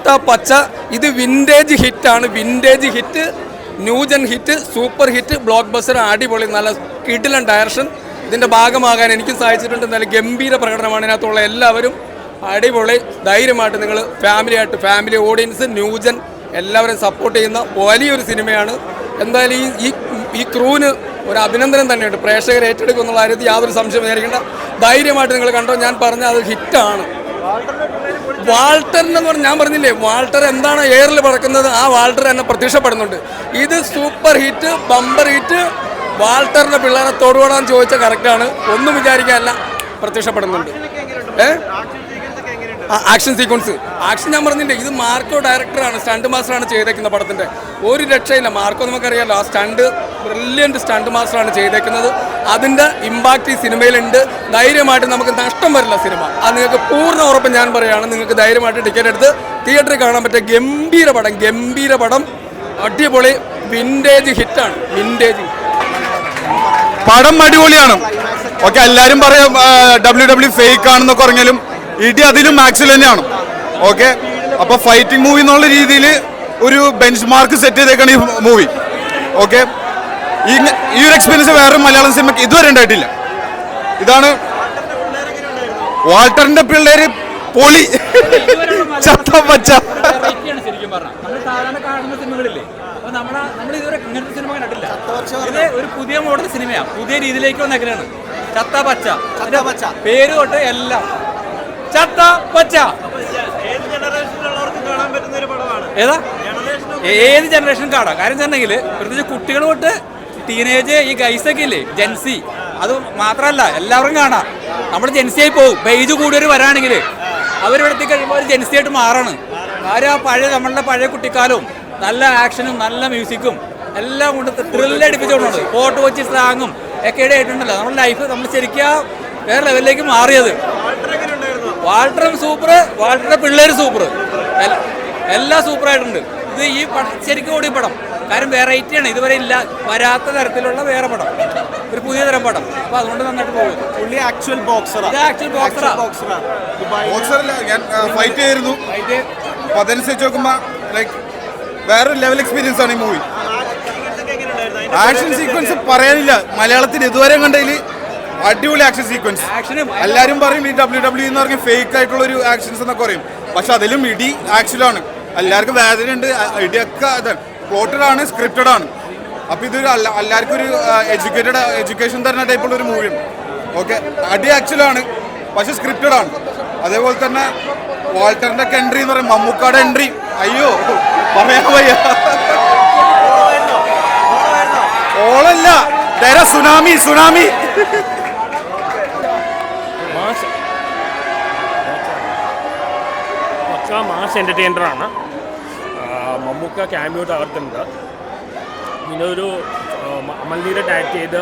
ചത്ത പച്ച ഇത് വിൻറ്റേജ് ഹിറ്റാണ്. Vintage hit, new gen hit, super hit, blockbuster, അടിപൊളി, നല്ല കിടിലൻ ഡയറക്ഷൻ. ഇതിൻ്റെ ഭാഗമാകാൻ എനിക്ക് സാധിച്ചിട്ടുണ്ട്. നല്ല ഗംഭീര പ്രകടനമാണ് ഇതിനകത്തുള്ള എല്ലാവരും. അടിപൊളി. ധൈര്യമായിട്ട് നിങ്ങൾ ഫാമിലി ഓഡിയൻസ്, ന്യൂജൻ എല്ലാവരും സപ്പോർട്ട് ചെയ്യുന്ന വലിയൊരു സിനിമയാണ്. എന്തായാലും ഈ ക്രൂവിന് ഒരു അഭിനന്ദനം തന്നെയുണ്ട്. പ്രേക്ഷകർ ഏറ്റെടുക്കും എന്നുള്ള കാര്യത്തിൽ യാതൊരു സംശയം വിചാരിക്കേണ്ട. ധൈര്യമായിട്ട് നിങ്ങൾ കണ്ടോ. ഞാൻ പറഞ്ഞ അത് ഹിറ്റാണ്. വാൾട്ടറിനെന്ന് പറഞ്ഞാൽ ഞാൻ പറഞ്ഞില്ലേ, വാൾട്ടർ എന്താണ് എയറിൽ പറക്കുന്നത്, ആ വാൾട്ടർ തന്നെ പ്രത്യക്ഷപ്പെടുന്നുണ്ട്. ഇത് സൂപ്പർ ഹിറ്റ്, ബമ്പർ ഹിറ്റ്. വാൾട്ടറിൻ്റെ പിള്ളേരെ തൊടുപെടാൻ ചോദിച്ചാൽ കറക്റ്റാണ്. ഒന്നും വിചാരിക്കാനല്ല, പ്രത്യക്ഷപ്പെടുന്നുണ്ട്. ആക്ഷൻ സീക്വൻസ്, ആക്ഷൻ ഞാൻ പറഞ്ഞില്ലേ, ഇത് മാർക്കോ ഡയറക്ടറാണ്, സ്റ്റണ്ട് മാസ്റ്ററാണ് ചെയ്തേക്കുന്ന പടത്തിൻ്റെ. ഒരു രക്ഷയില്ല. മാർക്കോ നമുക്കറിയാമല്ലോ, ആ ബ്രില്യൻറ്റ് സ്റ്റണ്ട് മാസ്റ്ററാണ് ചെയ്തേക്കുന്നത്. അതിൻ്റെ ഇമ്പാക്റ്റ് ഈ സിനിമയിലുണ്ട്. ധൈര്യമായിട്ട് നമുക്ക് നഷ്ടം വരില്ല സിനിമ. അത് നിങ്ങൾക്ക് പൂർണ്ണ ഉറപ്പ് ഞാൻ പറയുകയാണ്. നിങ്ങൾക്ക് ധൈര്യമായിട്ട് ടിക്കറ്റ് എടുത്ത് തിയേറ്ററിൽ കാണാൻ പറ്റിയ ഗംഭീര പടം. അടിപൊളി വിൻറ്റേജ് ഹിറ്റാണ്. വിൻറ്റേജ് പടം അടിപൊളിയാണ്. ഓക്കെ, എല്ലാവരും പറയും WWE ഫേക്ക് ആണെന്നൊക്കെ പറഞ്ഞാലും ഇടി അതിലും മാക്സിൽ തന്നെയാണ്. ഓക്കെ, അപ്പോൾ ഫൈറ്റിംഗ് മൂവി എന്നുള്ള രീതിയിൽ ഒരു ബെഞ്ച് മാർക്ക് സെറ്റ് ചെയ്തേക്കാണ് ഈ മൂവി. ഓക്കെ, ഈ ഒരു എക്സ്പീരിയൻസ് വേറെ മലയാളം സിനിമയ്ക്ക് ഇതുവരെ ഉണ്ടായിട്ടില്ല. ഇതാണ് വാൾട്ടറിന്റെ പിള്ളേര് പൊളി. ചത്ത പച്ച ശരിക്കും പറഞ്ഞാൽ നമ്മൾ ഇതുവരെ ഇങ്ങനത്തെ സിനിമ കണ്ടിട്ടില്ല. ഇത് ഒരു പുതിയ മോഡൽ സിനിമയാണ്, പുതിയ രീതിയിലേക്ക് വന്നേക്കലാണ്. ചത്ത പച്ച പേര് തൊട്ട് എല്ലാം ചത്ത പച്ച. ഏതാ ഏത് ജനറേഷൻ കാണാം. കാര്യം വെച്ചിട്ടുണ്ടെങ്കിൽ പ്രത്യേകിച്ച് കുട്ടികൾ തൊട്ട് ടീനേജ്, ഈ ഗൈസൊക്കെ ഇല്ലേ, ജെൻസി, അത് മാത്രമല്ല എല്ലാവർക്കും കാണാം. നമ്മൾ ജെൻസിയായി പോകും. ഏജ് കൂടിയവർ വരാണെങ്കിൽ അവരിവിടത്തേക്ക് കഴിയുമ്പോൾ ഒരു ജെൻസിയായിട്ട് മാറാണ്. കാര്യം നമ്മളുടെ പഴയ കുട്ടിക്കാലവും നല്ല ആക്ഷനും നല്ല മ്യൂസിക്കും എല്ലാം കൊണ്ട് ത്രില്ലടിപ്പിച്ചുകൊണ്ടുണ്ട്. ഫോട്ടോ വെച്ച് സ്ലാങ്ങും ഒക്കെ ആയിട്ടുണ്ടല്ലോ. നമ്മുടെ ലൈഫ് നമ്മൾ ശരിക്കും വേറെ ലെവലിലേക്ക് മാറിയത്. വാൾട്ടറും സൂപ്പർ, വാൾട്ടറുടെ പിള്ളേർ സൂപ്പർ, എല്ലാം സൂപ്പറായിട്ടുണ്ട്. ഇത് ഈ പടം ശരിക്കും ഓടിയ പടം. കാര്യം വെറൈറ്റിയാണ്, ഇതുവരെ വരാത്ത തരത്തിലുള്ള വേറെ പടം, ഒരു പുതിയ തരം പടം. അപ്പോൾ അതുകൊണ്ട് നന്നായിട്ട് പോകും. ആക്ച്വൽ ബോക്സറാണ്. ഞാൻ ഫൈറ്റ് ചെയ്തിരുന്നു. അപ്പോൾ അതനുസരിച്ച് നോക്കുമ്പോൾ ലൈക്ക് വേറൊരു ലെവൽ എക്സ്പീരിയൻസ് ആണ് ഈ മൂവി. ആക്ഷൻ സീക്വൻസ് പറയാനില്ല. മലയാളത്തിൽ ഇതുവരെ കണ്ടതിൽ അടിപൊളി ആക്ഷൻ സീക്വൻസ്. എല്ലാവരും പറയും ഈ WWE എന്ന് പറഞ്ഞ ഫേക്ക് ആയിട്ടുള്ള ഒരു ആക്ഷൻസ് എന്നൊക്കെ പറയും. പക്ഷെ അതിലും ഇടി ആക്ച്വലാണ്. എല്ലാവർക്കും വേദനയുണ്ട്. ഇടിയൊക്കെ അതാണ് പ്ലോട്ടഡ് ആണ്, സ്ക്രിപ്റ്റഡ് ആണ്. അപ്പോൾ ഇതൊരു എല്ലാവർക്കും ഒരു എഡ്യൂക്കേഷൻ തരുന്ന ടൈപ്പുള്ള ഒരു മൂവിയാണ്. ഓക്കെ, അടി ആക്ച്വലാണ് പക്ഷെ സ്ക്രിപ്റ്റഡ് ആണ്. അതേപോലെ തന്നെ വാൾട്ടറിൻ്റെ ഒക്കെ എൻട്രി എന്ന് പറയും, മമ്മൂക്കാടെ എൻട്രി, അയ്യോ പറയാൻ വയ്യ. ഓളല്ല, സുനാമി. മാസ് എൻ്റർടൈനറാണ്. മമ്മൂക്ക ക്യാമിയോ തകർത്തുണ്ട്. പിന്നെ ഒരു അമൽനീരെ ടാഗ് ചെയ്ത്